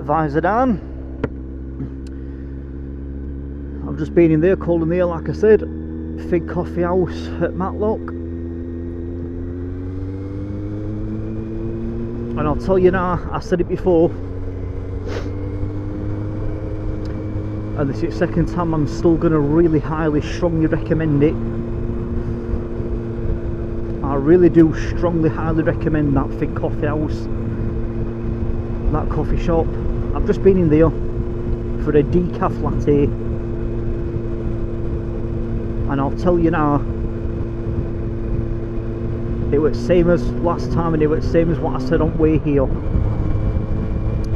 visor down. I've just been in there, cold in there, like I said, Fig Coffee House at Matlock. And I'll tell you now, I said it before, and this is the second time I'm still going to really highly, strongly recommend it. I really do strongly, highly recommend that Fig Coffee House, that coffee shop. I've just been in there for a decaf latte, and I'll tell you now, it was same as last time, and it was same as what I said on way here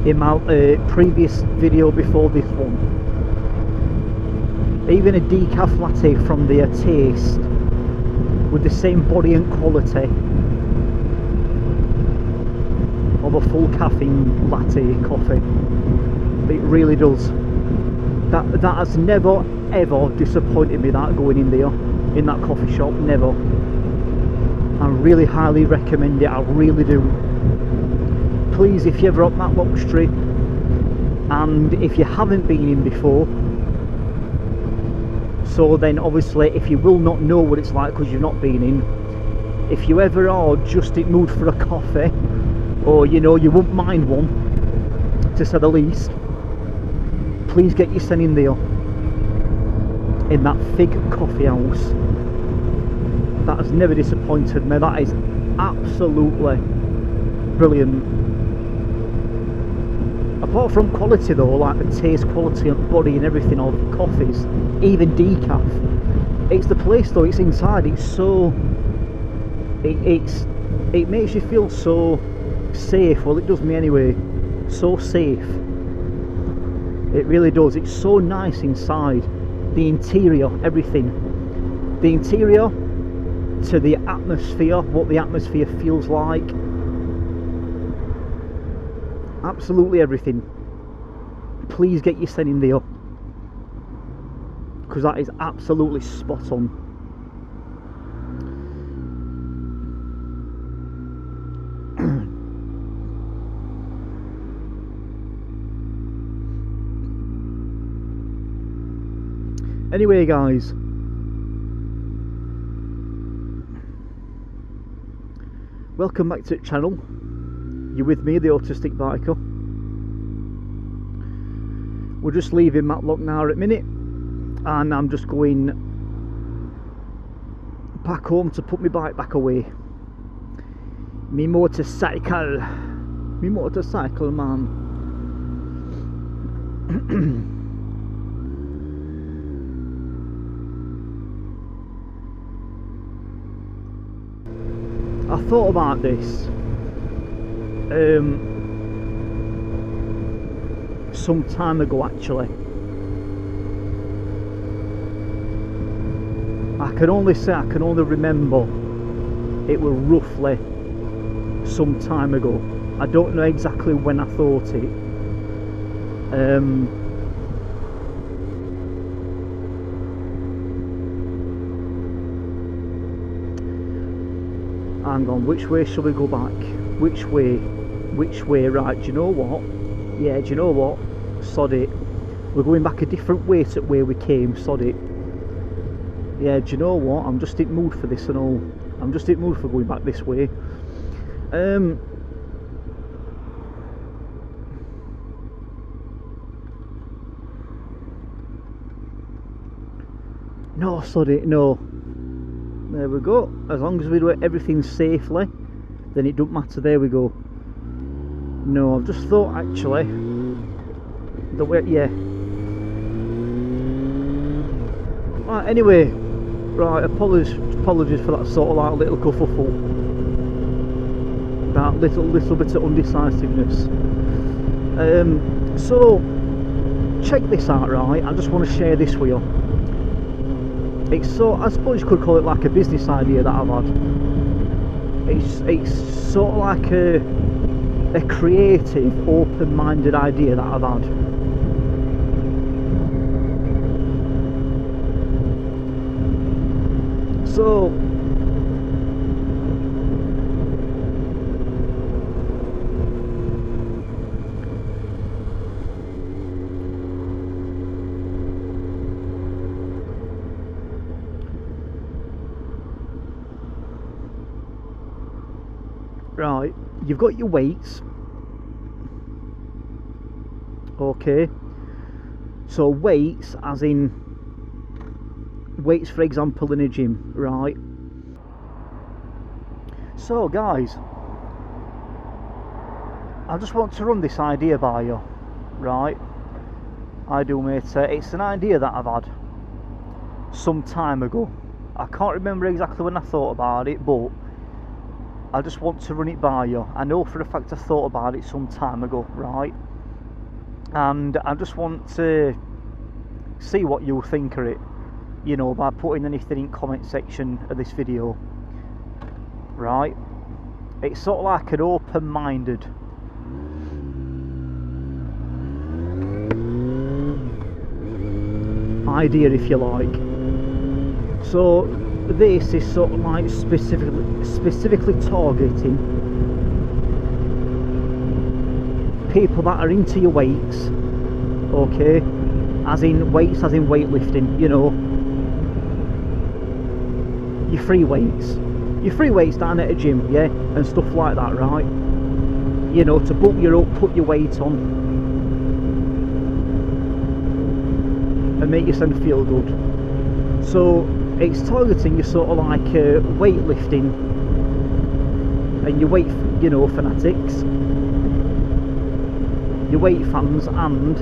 in my previous video before this one. Even a decaf latte from their taste with the same body and quality of a full caffeine latte coffee. It really does. That has never ever disappointed me, that going in there, in that coffee shop, never. I really highly recommend it, I really do. Please, if you're ever up Matlock Street, and if you haven't been in before, so then obviously if you will not know what it's like because you've not been in, if you ever are just in mood for a coffee, or you know, you wouldn't mind one, to say the least, please get yourself in there, in that Fig Coffee House. That has never disappointed me. That is absolutely brilliant. Apart from quality though, like the taste, quality and body and everything of coffees, even decaf, it's the place though, it's inside, it's so, it makes you feel so safe. Well, it does me anyway, so safe. It really does. It's so nice inside. The interior, everything, the interior to the atmosphere, what the atmosphere feels like, absolutely everything. Please get yourself in there, because that is absolutely spot on. Anyway guys, welcome back to the channel. You're with me, the Autistic Biker. We're just leaving Matlock now at a minute, and I'm just going back home to put my bike back away. Me motorcycle man. I thought about this some time ago actually. I can only remember it was roughly some time ago. I don't know exactly when I thought it. Hang on, which way shall we go back? Which way? Right, do you know what? Yeah, do you know what? Sod it. We're going back a different way to where we came, sod it. Yeah, do you know what? I'm just in mood for this and all. I'm just in mood for going back this way. No, sod it, no. There we go. As long as we do everything safely, then it don't matter. There we go. No, I've just thought actually the way, yeah. Right, anyway, right. Apologies for that sort of like little kerfuffle. That little bit of undecisiveness. So check this out, right? I just want to share this with you. It's so, I suppose you could call it like a business idea that I've had. It's sort of like a creative, open-minded idea that I've had. So Right, you've got your weights. Okay, so weights as in weights, for example, in a gym, right? So guys, I just want to run this idea by you, right? I do, mate. It's an idea that I've had some time ago. I can't remember exactly when I thought about it, but I just want to run it by you. I know for a fact I thought about it some time ago, right? And I just want to see what you think of it, you know, by putting anything in comment section of this video, right? It's sort of like an open-minded idea, if you like. So this is sort of like specifically targeting people that are into your weights, okay, as in weights, as in weightlifting, you know, your free weights down at a gym, yeah, and stuff like that, right? You know, to bulk you up, put your weight on and make yourself feel good. So it's targeting your sort of like weightlifting and your weight, you know, fanatics, your weight fans, and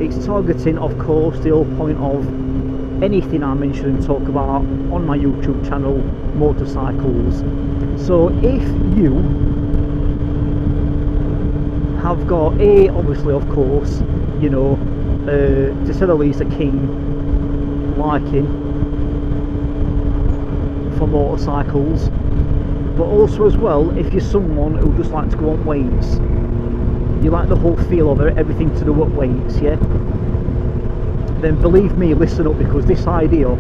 it's targeting, of course, the whole point of anything I mention and talk about on my YouTube channel, motorcycles. So if you have got obviously, of course, you know, to say the least, a keen liking for motorcycles, but also as well, if you're someone who just likes to go on weights, you like the whole feel of it, everything to do with weights, yeah, then believe me, listen up, because this idea I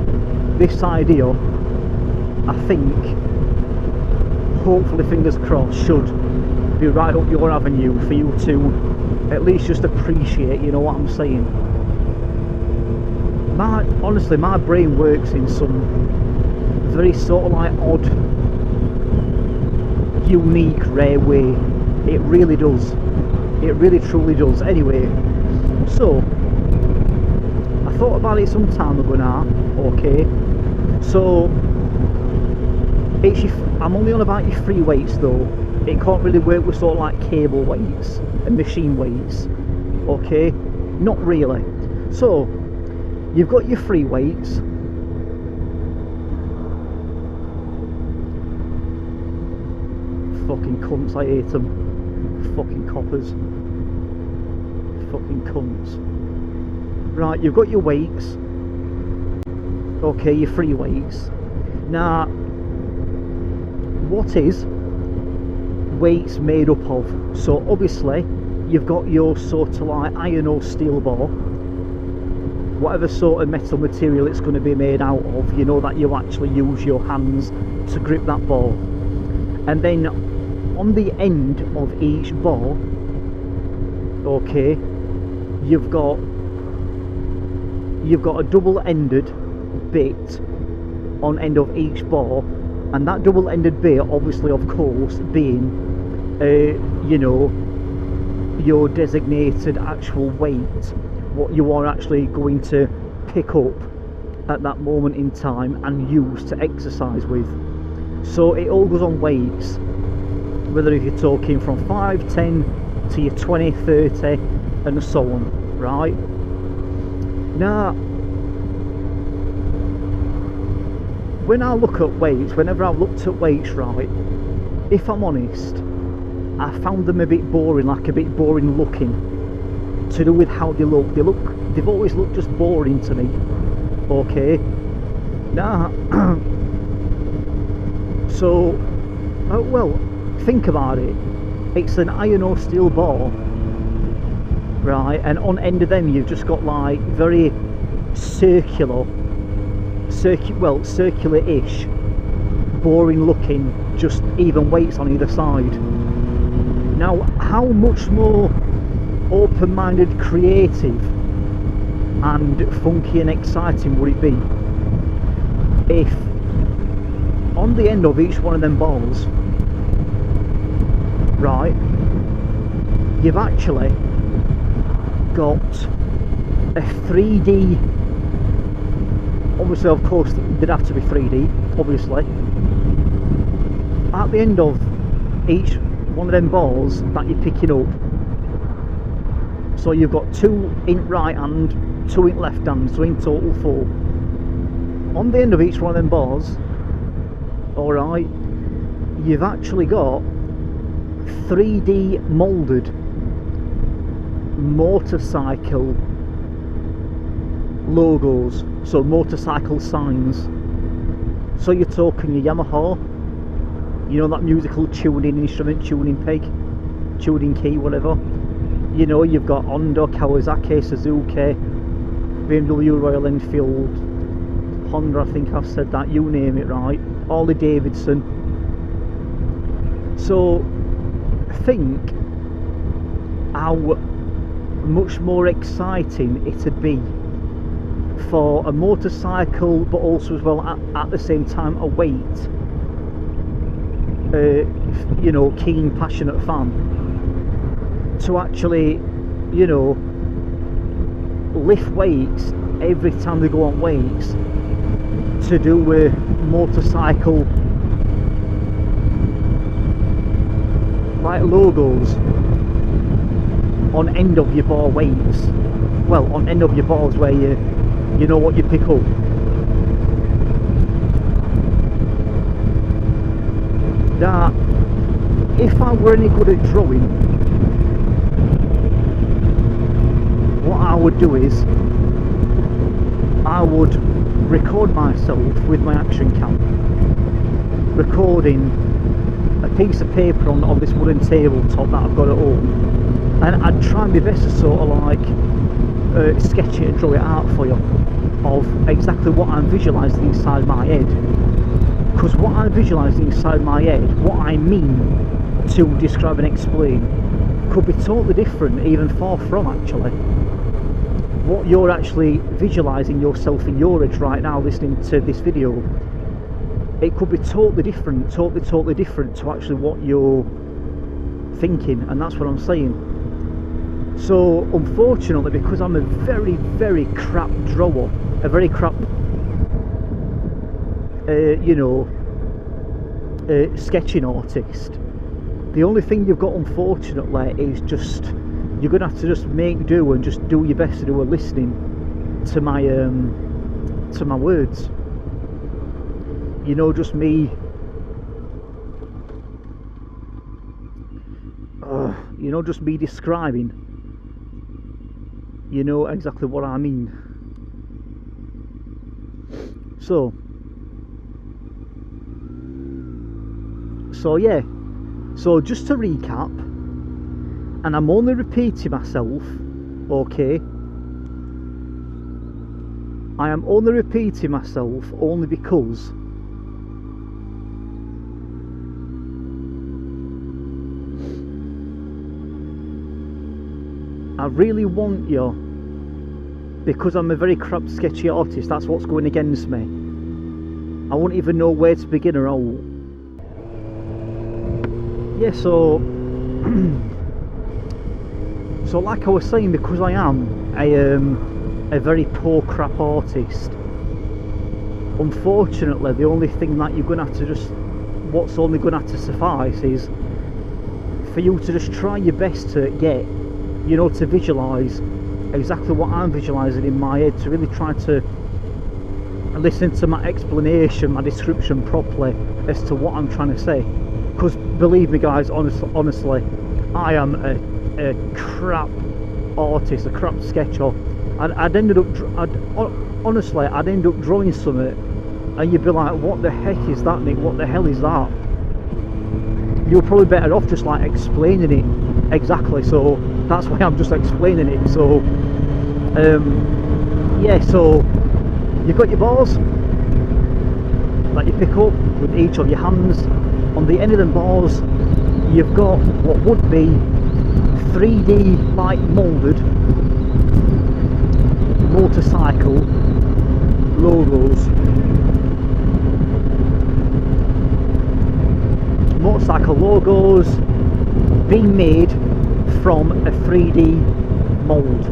think, hopefully, fingers crossed, should be right up your avenue for you to at least just appreciate, you know what I'm saying. Honestly, my brain works in some very sort of like odd, unique, rare way. It really does. It really truly does. Anyway, so I thought about it some time ago now, okay, so I'm only on about your free weights though. It can't really work with sort of like cable weights and machine weights, okay, not really. So you've got your free weights, fucking cunts, I hate them, fucking coppers, fucking cunts. Right, you've got your weights, okay, your free weights. Now, what is weights made up of? So obviously you've got your sort of like iron or steel ball, whatever sort of metal material it's going to be made out of, you know, that you actually use your hands to grip that ball. And then on the end of each ball, okay, you've got a double-ended bit on end of each ball, and that double-ended bit, obviously, of course, being you know, your designated actual weight, what you are actually going to pick up at that moment in time and use to exercise with. So it all goes on weights, whether if you're talking from 5, 10 to your 20, 30 and so on, right? Now, when I look at weights, whenever I've looked at weights, right, if I'm honest, I found them a bit boring, like a bit boring looking, to do with how they look. They've always looked just boring to me, okay? Now, so, well, think about it. It's an iron or steel ball, right, and on end of them you've just got like very circular-ish, boring looking, just even weights on either side. Now, how much more open-minded, creative and funky and exciting would it be if on the end of each one of them balls right, you've actually got a 3D, obviously of course they'd have to be 3D, obviously, at the end of each one of them balls that you're picking up. So you've got 2 in right hand, 2 in left hand, so in total 4. On the end of each one of them balls, alright, you've actually got 3D moulded motorcycle logos, so motorcycle signs. So you're talking your Yamaha, you know, that musical tuning instrument, tuning peg, tuning key, whatever. You know, you've got Honda, Kawasaki, Suzuki, BMW, Royal Enfield, Honda, I think I've said that, you name it, right? Harley Davidson. So think how much more exciting it'd be for a motorcycle, but also as well at the same time a weight, you know, keen, passionate fan, to actually, you know, lift weights every time they go on weights, to do with motorcycle like logos on end of your bar weights. Well, on end of your bars where you know what you pick up. That if I were any good at drawing, what I would do is I would record myself with my action cam, recording a piece of paper on this wooden tabletop that I've got at home, and I'd try my best to sort of like sketch it and draw it out for you of exactly what I'm visualising inside my head. Because what I'm visualising inside my head, what I mean to describe and explain, could be totally different, even far from actually what you're actually visualising yourself in your head right now listening to this video. It could be totally different, totally different to actually what you're thinking, and that's what I'm saying. So unfortunately, because I'm a very crap drawer, a very crap you know, sketching artist, the only thing you've got unfortunately is just, you're gonna have to just make do and just do your best to do a listening to my words. You know, just me you know, just me describing, you know, exactly what I mean. So yeah, so just to recap, and I'm only repeating myself, okay, I am only repeating myself only because I really want you, because I'm a very crap sketchy artist, that's what's going against me. I won't even know where to begin or how. Yeah, so so like I was saying, because I am a very poor crap artist, unfortunately the only thing that you're going to have to just, what's only going to have to suffice is for you to just try your best to get, you know, to visualise exactly what I'm visualising in my head, to really try to listen to my explanation, my description properly as to what I'm trying to say. Because believe me guys, honestly, I am a crap artist, a crap sketcher. I'd end up drawing something and you'd be like, what the heck is that, Nick? What the hell is that? You're probably better off just like explaining it exactly, so that's why I'm just explaining it. So yeah, so you've got your balls that you pick up with each of your hands. On the end of the balls you've got what would be 3D like moulded motorcycle logos, being made from a 3D mould.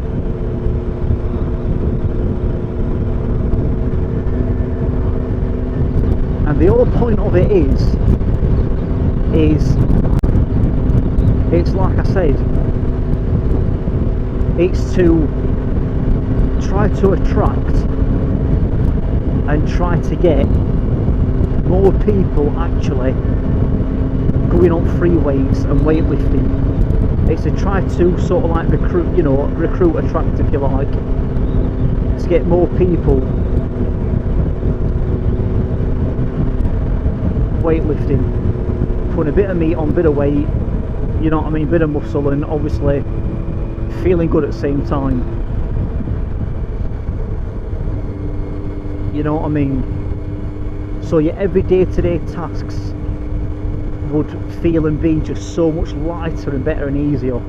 And the whole point of it is it's like I said, it's to try to attract and try to get more people actually going on free weights and weightlifting. It's to try to sort of like recruit, attract, if you like, to get more people weightlifting, putting a bit of meat on, bit of weight, you know what I mean, bit of muscle, and obviously feeling good at the same time. You know what I mean? So your everyday to-day tasks would feel and be just so much lighter and better and easier.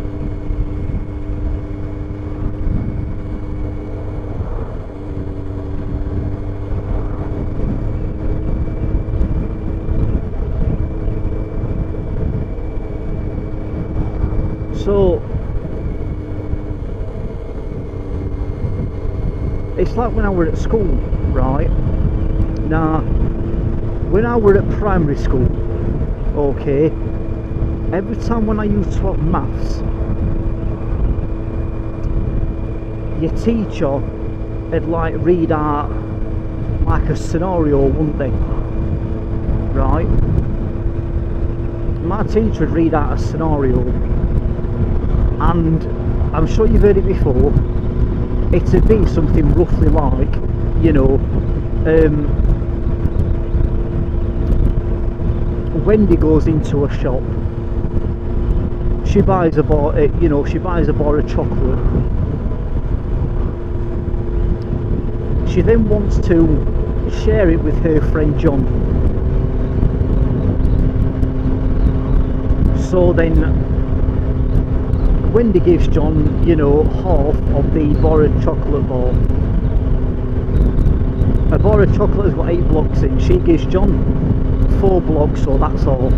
So it's like when I were at school, right? Now, when I were at primary school, okay, every time when I used to have maths, your teacher would like read out like a scenario, wouldn't they? Right? My teacher would read out a scenario, and I'm sure you've heard it before. It'd be something roughly like, you know, Wendy goes into a shop. She buys a bar, she buys a bar of chocolate. She then wants to share it with her friend John. So then Wendy gives John, you know, half of the bar of chocolate bar. A bar of chocolate has got 8 blocks in. She gives John 4 blocks, so that's off.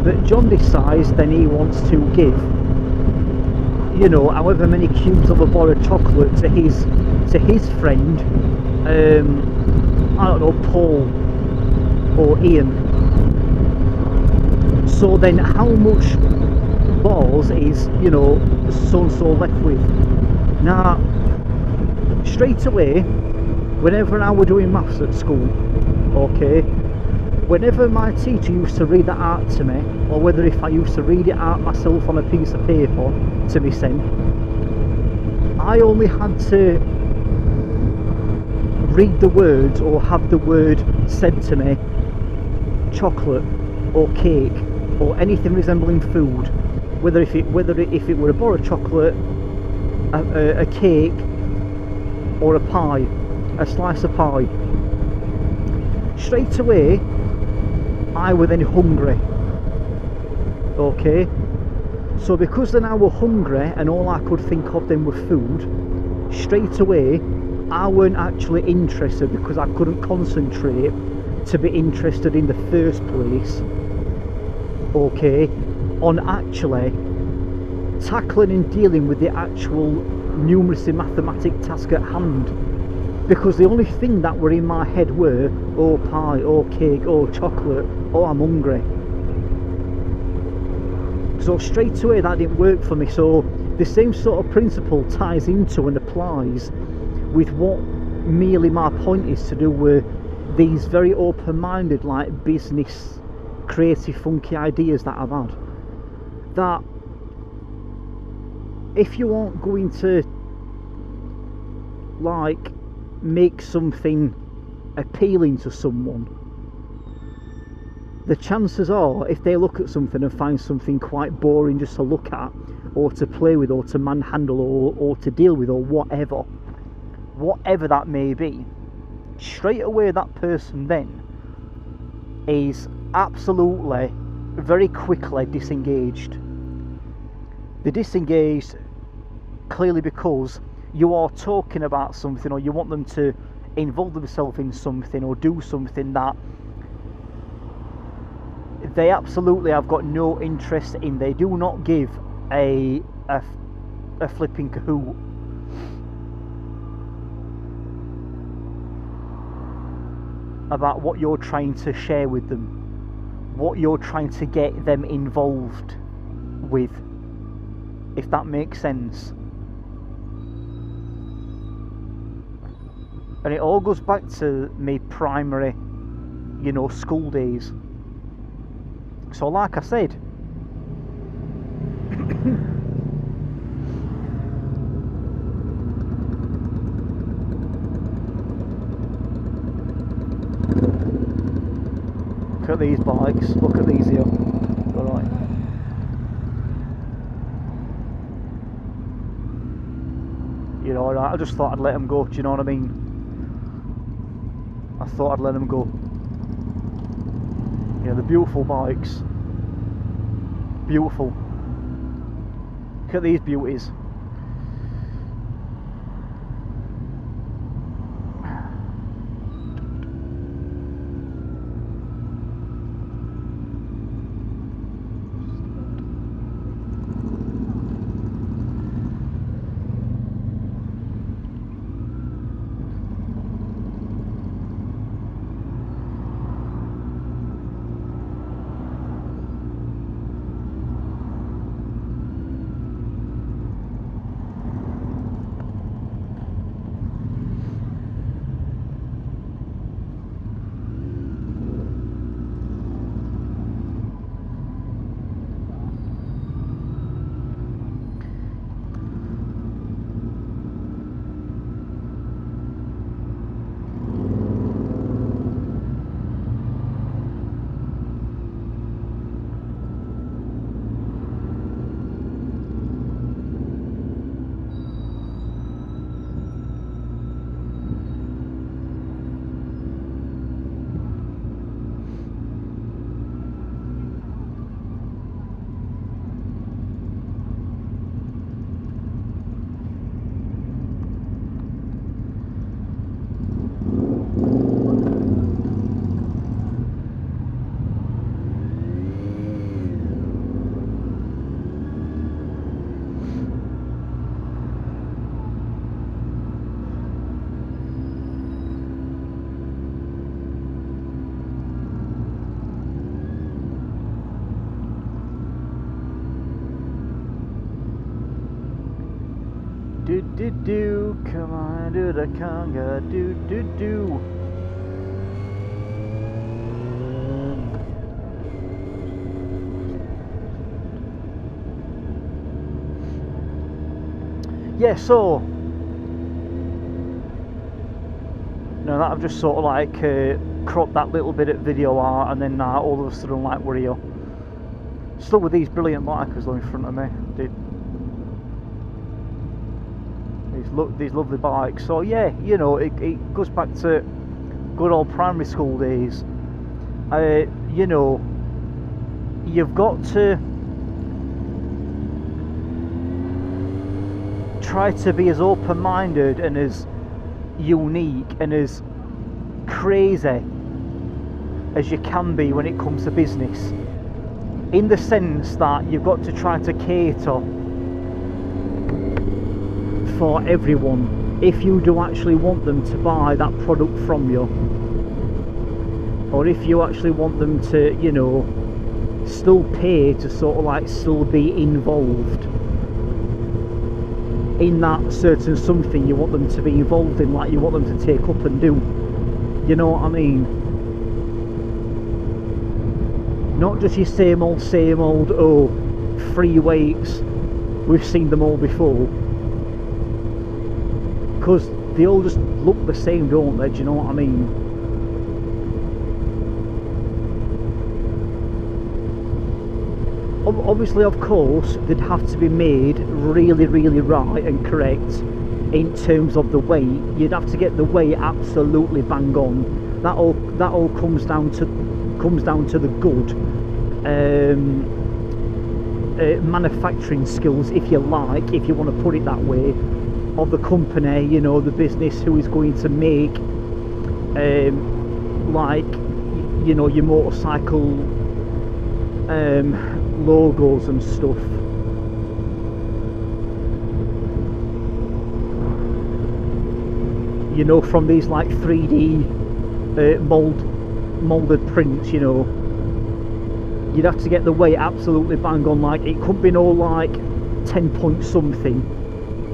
But John decides then he wants to give, you know, however many cubes of a bar of chocolate to his friend, I don't know, Paul or Ian. So then how much bars is, you know, so and so left with? Now, straight away, whenever I were doing maths at school, okay, whenever my teacher used to read that out to me, or whether if I used to read it out myself on a piece of paper to be sent, I only had to read the words or have the word said to me, chocolate or cake or anything resembling food, whether if it were a bar of chocolate, a cake, or a pie, a slice of pie. Straight away I were then hungry, okay? So because then I were hungry and all I could think of then were food, straight away I weren't actually interested, because I couldn't concentrate to be interested in the first place, okay, on actually tackling and dealing with the actual numeracy mathematic task at hand. Because the only thing that were in my head were, oh pie, oh cake, oh chocolate, oh I'm hungry. So straight away that didn't work for me. So the same sort of principle ties into and applies with what merely my point is to do with these very open-minded, like, business, creative, funky ideas that I've had. That if you aren't going to, like, make something appealing to someone, the chances are, if they look at something and find something quite boring just to look at, or to play with, or to manhandle, or to deal with, or whatever that may be, straight away that person then is absolutely, very quickly disengaged. They're disengaged clearly because you are talking about something, or you want them to involve themselves in something or do something that they absolutely have got no interest in. They do not give a flipping cahoot about what you're trying to share with them, what you're trying to get them involved with, if that makes sense. And it all goes back to me primary, you know, school days. So like I said, look at these bikes, look at these here. Alright. You know, I just thought I'd let them go, do you know what I mean? I thought I'd let them go. Yeah, the beautiful bikes. Beautiful. Look at these beauties. Do do do, come on, do the conga, do do do. Yeah, so now that I've just sort of like cropped that little bit of video out, and then all of a sudden like we're here. Still with these brilliant bikers though in front of me, dude. These lovely bikes. So yeah, you know, it goes back to good old primary school days. You know, you've got to try to be as open-minded and as unique and as crazy as you can be when it comes to business, in the sense that you've got to try to cater for everyone if you do actually want them to buy that product from you, or if you actually want them to, you know, still pay to sort of like still be involved in that certain something you want them to be involved in, like you want them to take up and do, you know what I mean? Not just your same old, oh, free weights, we've seen them all before. Because they all just look the same, don't they? Do you know what I mean? Obviously, of course, they'd have to be made really, really right and correct in terms of the weight. You'd have to get the weight absolutely bang on. That all comes down to the good manufacturing skills, if you like, if you want to put it that way, of the company, you know, the business who is going to make like, you know, your motorcycle logos and stuff. You know, from these like 3D molded prints, you know, you'd have to get the weight absolutely bang on. Like, it could be no like 10 point something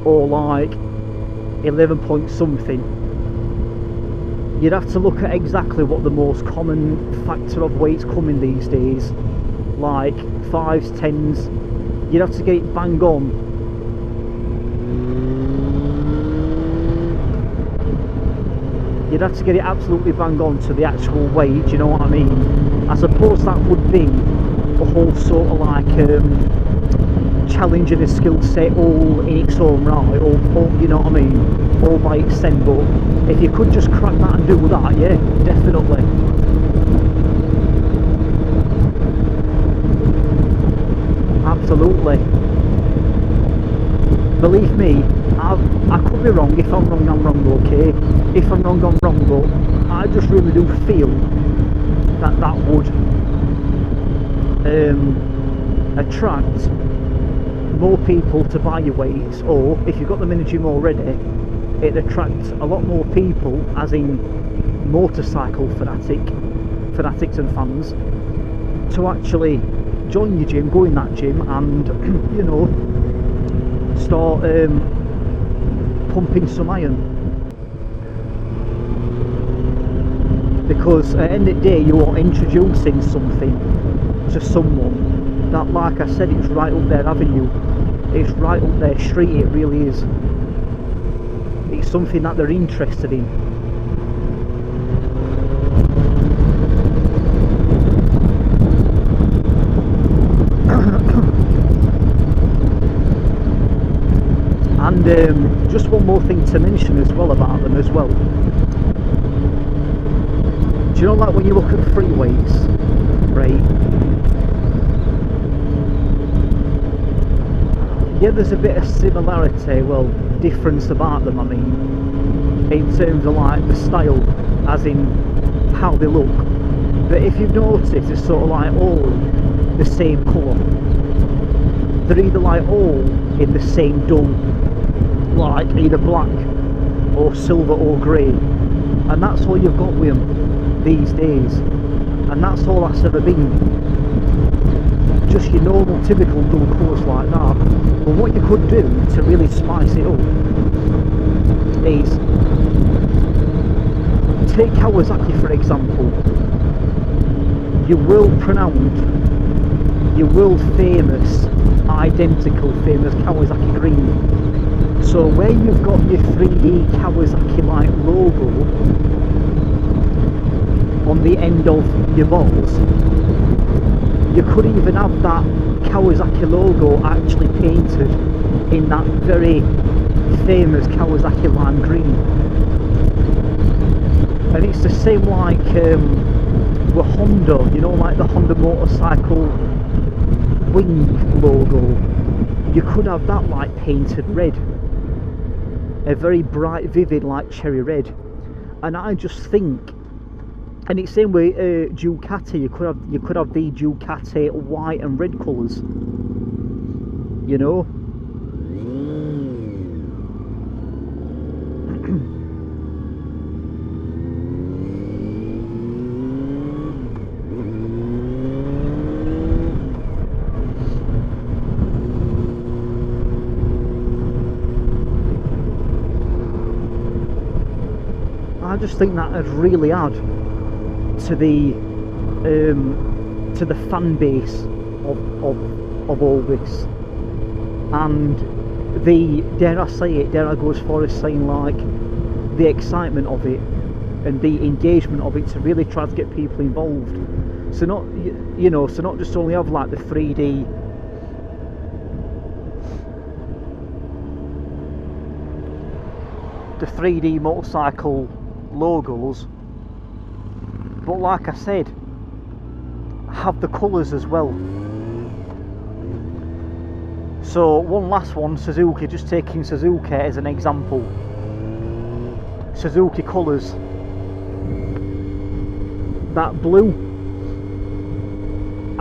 or like 11 point something. You'd have to look at exactly what the most common factor of weights coming these days, like 5s, 10s. You'd have to get it bang on. You'd have to get it absolutely bang on to the actual weight, you know what I mean? I suppose that would be a whole sort of like challenge and a skill set all in its own right, or you know what I mean, all by itself. But if you could just crack that and do that, yeah, definitely. Absolutely. Believe me, I could be wrong. If I'm wrong, I'm wrong, okay? If I'm wrong, I'm wrong, but I just really do feel that that would attract more people to buy your weights, or if you've got them in the gym already, it attracts a lot more people, as in motorcycle fanatics and fans, to actually join your gym, go in that gym and you know, start pumping some iron. Because at the end of the day, you are introducing something to someone that, like I said, it's right up their avenue, it's right up their street, it really is. It's something that they're interested in. And just one more thing to mention as well about them as well. Do you know, like when you look at free weights, right? Yeah, there's a bit of similarity, well, difference about them, I mean, in terms of like the style, as in how they look. But if you've noticed, it's sort of like all the same colour. They're either like all in the same dull, like either black or silver or grey, and that's all you've got with them these days, and that's all that's ever been, just your normal typical dull colours like that. But what you could do to really spice it up is take Kawasaki for example, your world famous, identical famous Kawasaki green. So where you've got your 3D Kawasaki like logo on the end of your balls, you could even have that Kawasaki logo actually painted in that very famous Kawasaki lime green. And it's the same like with Honda, you know, like the Honda motorcycle wing logo. You could have that like painted red, a very bright vivid like cherry red. And I just think, and it's the same way Ducati, you could have the Ducati white and red colours, you know. I just think that would really add to the fan base of all this, and the, dare I go as far as saying like the excitement of it and the engagement of it, to really try to get people involved. So not, you know, so not just only have like the 3D motorcycle logos, but like I said, have the colours as well. So one last one, Suzuki, just taking Suzuki as an example. Suzuki colours, that blue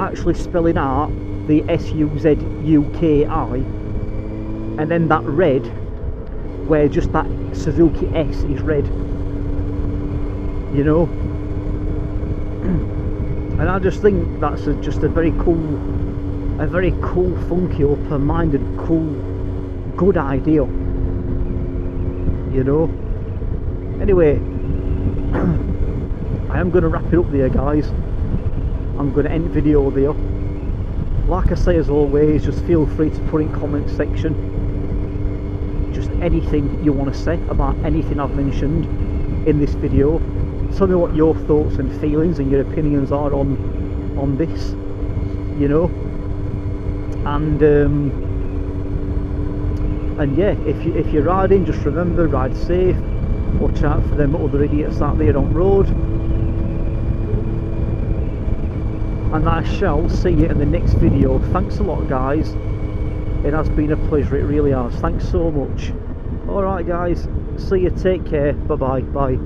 actually spelling out the S-U-Z-U-K-I, and then that red where just that Suzuki S is red, you know. And I just think that's just a very cool, funky, open-minded, cool, good idea, you know. Anyway, I am going to wrap it up there, guys. I'm going to end video there. Like I say, as always, just feel free to put in comment section just anything you want to say about anything I've mentioned in this video. Tell me what your thoughts and feelings and your opinions are on this, you know. And yeah, if you're riding, just remember, ride safe, watch out for them other idiots out there on road, and I shall see you in the next video. Thanks a lot, guys. It has been a pleasure, it really has. Thanks so much. Alright guys, see you, take care, bye bye, bye.